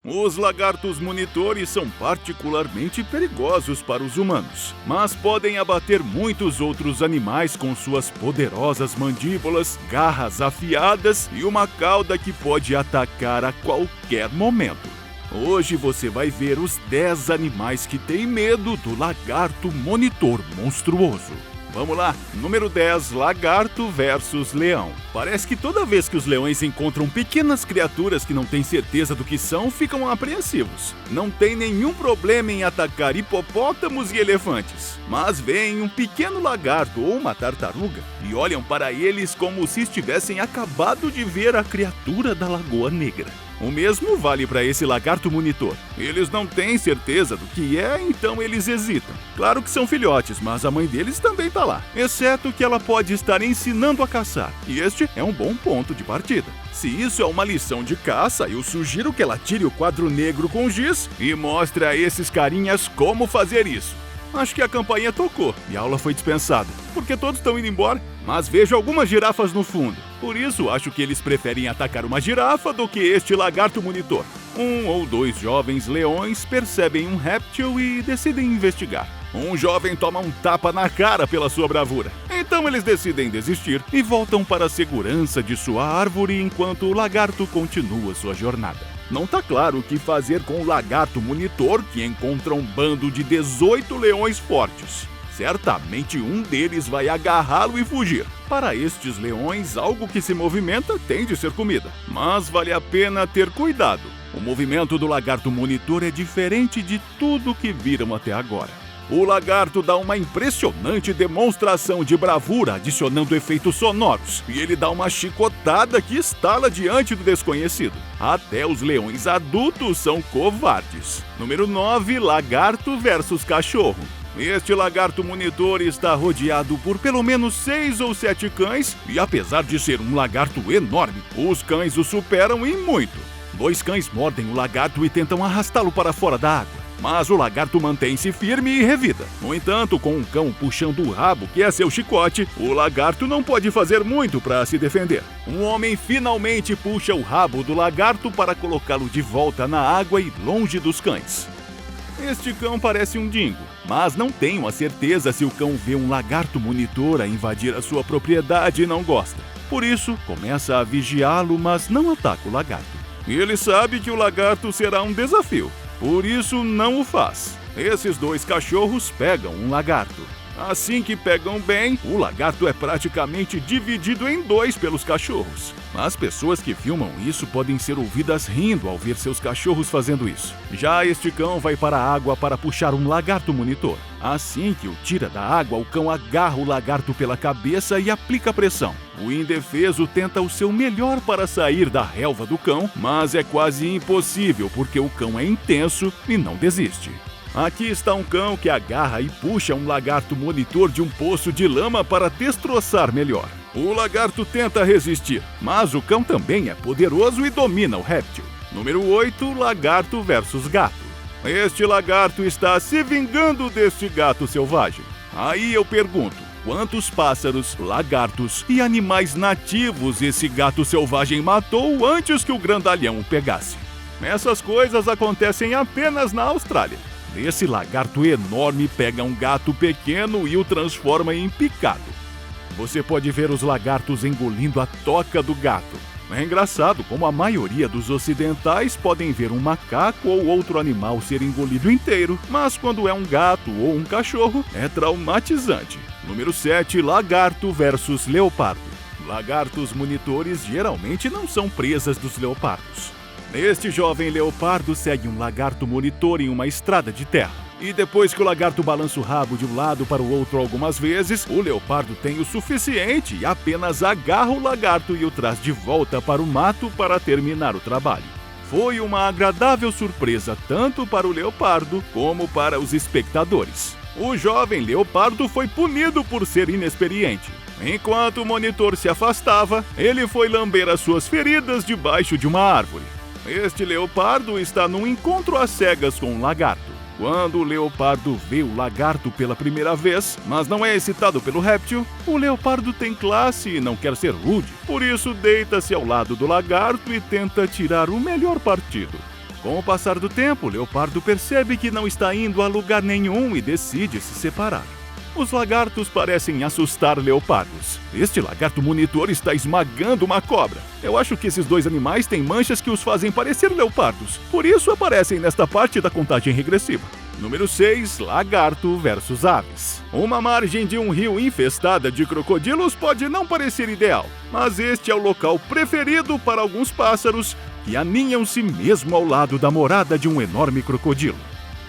Os lagartos monitores são particularmente perigosos para os humanos, mas podem abater muitos outros animais com suas poderosas mandíbulas, garras afiadas e uma cauda que pode atacar a qualquer momento. Hoje você vai ver os 10 animais que têm medo do lagarto monitor monstruoso. Vamos lá, número 10, lagarto versus leão. Parece que toda vez que os leões encontram pequenas criaturas que não têm certeza do que são, ficam apreensivos. Não tem nenhum problema em atacar hipopótamos e elefantes, mas veem um pequeno lagarto ou uma tartaruga e olham para eles como se estivessem acabado de ver a criatura da Lagoa Negra. O mesmo vale para esse lagarto monitor. Eles não têm certeza do que é, então eles hesitam. Claro que são filhotes, mas a mãe deles também está lá. Exceto que ela pode estar ensinando a caçar. E este é um bom ponto de partida. Se isso é uma lição de caça, eu sugiro que ela tire o quadro negro com giz e mostre a esses carinhas como fazer isso. Acho que a campainha tocou e a aula foi dispensada, porque todos estão indo embora. Mas vejo algumas girafas no fundo. Por isso, acho que eles preferem atacar uma girafa do que este lagarto monitor. 1 ou 2 jovens leões percebem um réptil e decidem investigar. Um jovem toma um tapa na cara pela sua bravura. Então eles decidem desistir e voltam para a segurança de sua árvore enquanto o lagarto continua sua jornada. Não tá claro o que fazer com o lagarto monitor que encontra um bando de 18 leões fortes. Certamente um deles vai agarrá-lo e fugir. Para estes leões, algo que se movimenta tem de ser comida. Mas vale a pena ter cuidado. O movimento do lagarto monitor é diferente de tudo que viram até agora. O lagarto dá uma impressionante demonstração de bravura, adicionando efeitos sonoros. E ele dá uma chicotada que estala diante do desconhecido. Até os leões adultos são covardes. Número 9, lagarto versus cachorro. Este lagarto monitor está rodeado por pelo menos 6 ou 7 cães e, apesar de ser um lagarto enorme, os cães o superam em muito. 2 cães mordem o lagarto e tentam arrastá-lo para fora da água, mas o lagarto mantém-se firme e revida. No entanto, com um cão puxando o rabo, que é seu chicote, o lagarto não pode fazer muito para se defender. Um homem finalmente puxa o rabo do lagarto para colocá-lo de volta na água e longe dos cães. Este cão parece um dingo, mas não tenho a certeza se o cão vê um lagarto monitor a invadir a sua propriedade e não gosta. Por isso, começa a vigiá-lo, mas não ataca o lagarto. Ele sabe que o lagarto será um desafio, por isso não o faz. Esses 2 cachorros pegam um lagarto. Assim que pegam bem, o lagarto é praticamente dividido em 2 pelos cachorros. As pessoas que filmam isso podem ser ouvidas rindo ao ver seus cachorros fazendo isso. Já este cão vai para a água para puxar um lagarto monitor. Assim que o tira da água, o cão agarra o lagarto pela cabeça e aplica pressão. O indefeso tenta o seu melhor para sair da relva do cão, mas é quase impossível porque o cão é intenso e não desiste. Aqui está um cão que agarra e puxa um lagarto monitor de um poço de lama para destroçar melhor. O lagarto tenta resistir, mas o cão também é poderoso e domina o réptil. Número 8, lagarto versus gato. Este lagarto está se vingando deste gato selvagem. Aí eu pergunto, quantos pássaros, lagartos e animais nativos esse gato selvagem matou antes que o grandalhão o pegasse? Essas coisas acontecem apenas na Austrália. Esse lagarto enorme pega um gato pequeno e o transforma em picado. Você pode ver os lagartos engolindo a toca do gato. É engraçado como a maioria dos ocidentais podem ver um macaco ou outro animal ser engolido inteiro, mas quando é um gato ou um cachorro, é traumatizante. Número 7, lagarto versus leopardo. Lagartos monitores geralmente não são presas dos leopardos. Este jovem leopardo segue um lagarto monitor em uma estrada de terra. E depois que o lagarto balança o rabo de um lado para o outro algumas vezes, o leopardo tem o suficiente e apenas agarra o lagarto e o traz de volta para o mato para terminar o trabalho. Foi uma agradável surpresa tanto para o leopardo como para os espectadores. O jovem leopardo foi punido por ser inexperiente. Enquanto o monitor se afastava, ele foi lamber as suas feridas debaixo de uma árvore. Este leopardo está num encontro às cegas com um lagarto. Quando o leopardo vê o lagarto pela primeira vez, mas não é excitado pelo réptil, o leopardo tem classe e não quer ser rude. Por isso, deita-se ao lado do lagarto e tenta tirar o melhor partido. Com o passar do tempo, o leopardo percebe que não está indo a lugar nenhum e decide se separar. Os lagartos parecem assustar leopardos. Este lagarto monitor está esmagando uma cobra. Eu acho que esses dois animais têm manchas que os fazem parecer leopardos. Por isso aparecem nesta parte da contagem regressiva. Número 6. Lagarto versus aves. Uma margem de um rio infestada de crocodilos pode não parecer ideal, mas este é o local preferido para alguns pássaros que aninham-se mesmo ao lado da morada de um enorme crocodilo.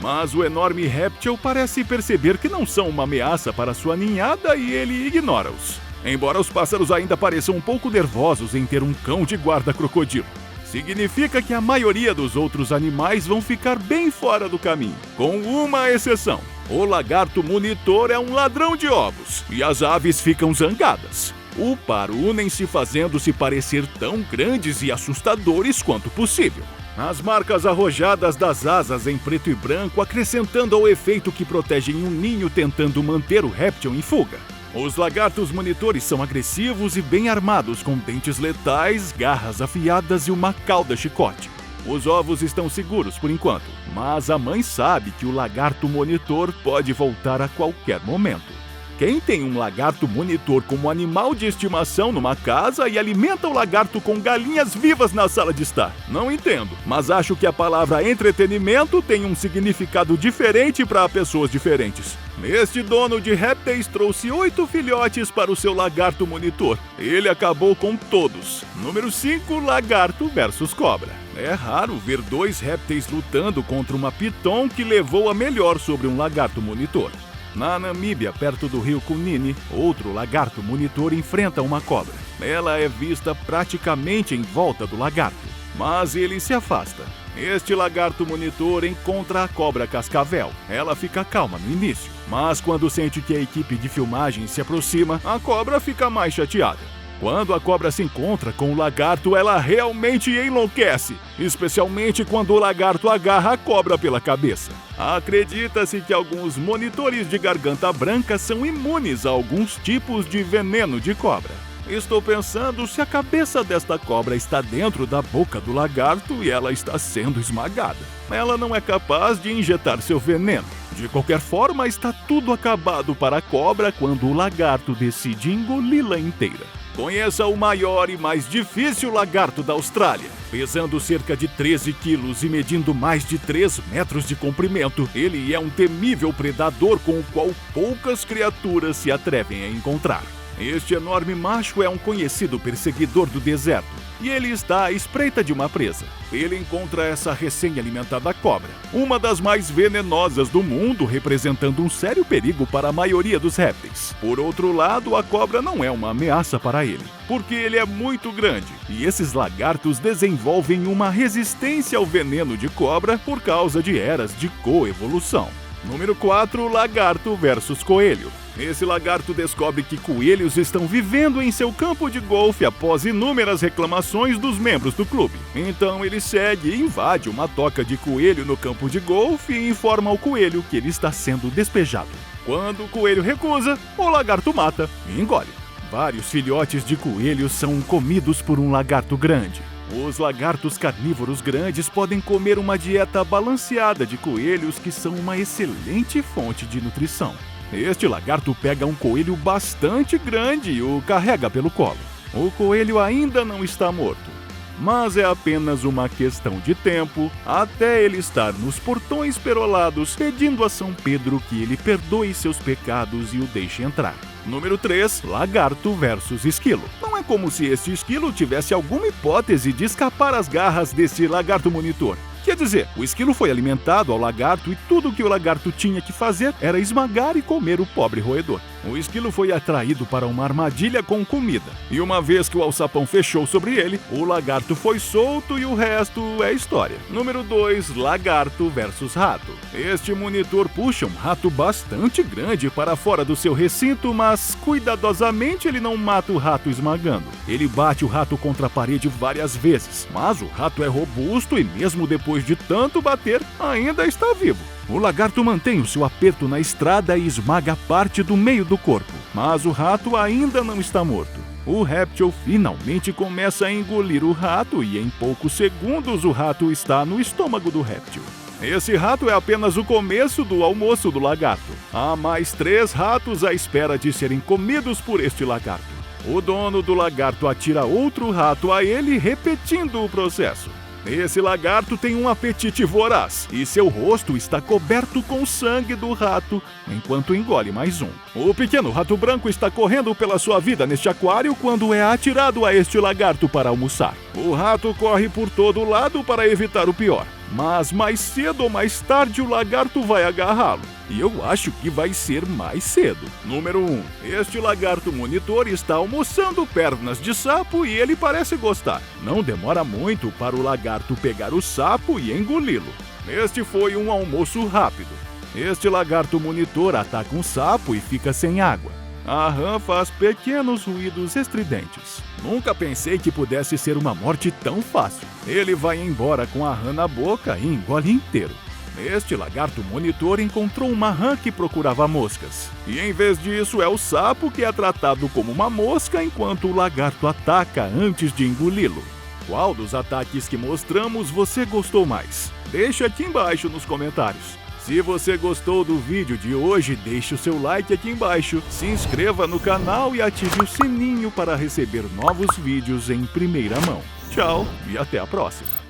Mas o enorme réptil parece perceber que não são uma ameaça para sua ninhada e ele ignora-os. Embora os pássaros ainda pareçam um pouco nervosos em ter um cão de guarda crocodilo. Significa que a maioria dos outros animais vão ficar bem fora do caminho, com uma exceção. O lagarto monitor é um ladrão de ovos e as aves ficam zangadas. O par unem-se fazendo-se parecer tão grandes e assustadores quanto possível. As marcas arrojadas das asas em preto e branco acrescentando ao efeito que protegem um ninho tentando manter o réptil em fuga. Os lagartos monitores são agressivos e bem armados com dentes letais, garras afiadas e uma cauda chicote. Os ovos estão seguros por enquanto, mas a mãe sabe que o lagarto monitor pode voltar a qualquer momento. Quem tem um lagarto monitor como animal de estimação numa casa e alimenta o lagarto com galinhas vivas na sala de estar? Não entendo, mas acho que a palavra entretenimento tem um significado diferente para pessoas diferentes. Este dono de répteis trouxe 8 filhotes para o seu lagarto monitor. Ele acabou com todos. Número 5. Lagarto versus cobra. É raro ver 2 répteis lutando contra uma piton que levou a melhor sobre um lagarto monitor. Na Namíbia, perto do rio Kunini, outro lagarto monitor enfrenta uma cobra. Ela é vista praticamente em volta do lagarto, mas ele se afasta. Este lagarto monitor encontra a cobra cascavel. Ela fica calma no início, mas quando sente que a equipe de filmagem se aproxima, a cobra fica mais chateada. Quando a cobra se encontra com o lagarto, ela realmente enlouquece, especialmente quando o lagarto agarra a cobra pela cabeça. Acredita-se que alguns monitores de garganta branca são imunes a alguns tipos de veneno de cobra. Estou pensando se a cabeça desta cobra está dentro da boca do lagarto e ela está sendo esmagada. Ela não é capaz de injetar seu veneno. De qualquer forma, está tudo acabado para a cobra quando o lagarto decide engoli-la inteira. Conheça o maior e mais difícil lagarto da Austrália. Pesando cerca de 13 quilos e medindo mais de 3 metros de comprimento, ele é um temível predador com o qual poucas criaturas se atrevem a encontrar. Este enorme macho é um conhecido perseguidor do deserto e ele está à espreita de uma presa. Ele encontra essa recém-alimentada cobra, uma das mais venenosas do mundo, representando um sério perigo para a maioria dos répteis. Por outro lado, a cobra não é uma ameaça para ele, porque ele é muito grande e esses lagartos desenvolvem uma resistência ao veneno de cobra por causa de eras de coevolução. Número 4. Lagarto versus coelho. Esse lagarto descobre que coelhos estão vivendo em seu campo de golfe após inúmeras reclamações dos membros do clube. Então ele segue e invade uma toca de coelho no campo de golfe e informa ao coelho que ele está sendo despejado. Quando o coelho recusa, o lagarto mata e engole. Vários filhotes de coelhos são comidos por um lagarto grande. Os lagartos carnívoros grandes podem comer uma dieta balanceada de coelhos que são uma excelente fonte de nutrição. Este lagarto pega um coelho bastante grande e o carrega pelo colo. O coelho ainda não está morto, mas é apenas uma questão de tempo até ele estar nos portões perolados pedindo a São Pedro que ele perdoe seus pecados e o deixe entrar. Número 3. Lagarto versus esquilo. Não é como se este esquilo tivesse alguma hipótese de escapar às garras desse lagarto monitor. Quer dizer, o esquilo foi alimentado ao lagarto e tudo o que o lagarto tinha que fazer era esmagar e comer o pobre roedor. O esquilo foi atraído para uma armadilha com comida. E uma vez que o alçapão fechou sobre ele, o lagarto foi solto e o resto é história. Número 2. Lagarto versus rato. Este monitor puxa um rato bastante grande para fora do seu recinto, mas cuidadosamente ele não mata o rato esmagando. Ele bate o rato contra a parede várias vezes, mas o rato é robusto e mesmo depois de tanto bater, ainda está vivo. O lagarto mantém o seu aperto na estrada e esmaga parte do meio do corpo, mas o rato ainda não está morto. O réptil finalmente começa a engolir o rato e em poucos segundos o rato está no estômago do réptil. Esse rato é apenas o começo do almoço do lagarto. Há mais 3 ratos à espera de serem comidos por este lagarto. O dono do lagarto atira outro rato a ele, repetindo o processo. Esse lagarto tem um apetite voraz e seu rosto está coberto com sangue do rato enquanto engole mais um. O pequeno rato branco está correndo pela sua vida neste aquário quando é atirado a este lagarto para almoçar. O rato corre por todo lado para evitar o pior, mas mais cedo ou mais tarde o lagarto vai agarrá-lo. E eu acho que vai ser mais cedo. Número 1. Este lagarto monitor está almoçando pernas de sapo e ele parece gostar. Não demora muito para o lagarto pegar o sapo e engoli-lo. Este foi um almoço rápido. Este lagarto monitor ataca um sapo e fica sem água. A rã faz pequenos ruídos estridentes. Nunca pensei que pudesse ser uma morte tão fácil. Ele vai embora com a rã na boca e engole inteiro. Este lagarto monitor encontrou uma rã que procurava moscas. E em vez disso, é o sapo que é tratado como uma mosca enquanto o lagarto ataca antes de engoli-lo. Qual dos ataques que mostramos você gostou mais? Deixa aqui embaixo nos comentários. Se você gostou do vídeo de hoje, deixe o seu like aqui embaixo, se inscreva no canal e ative o sininho para receber novos vídeos em primeira mão. Tchau e até a próxima!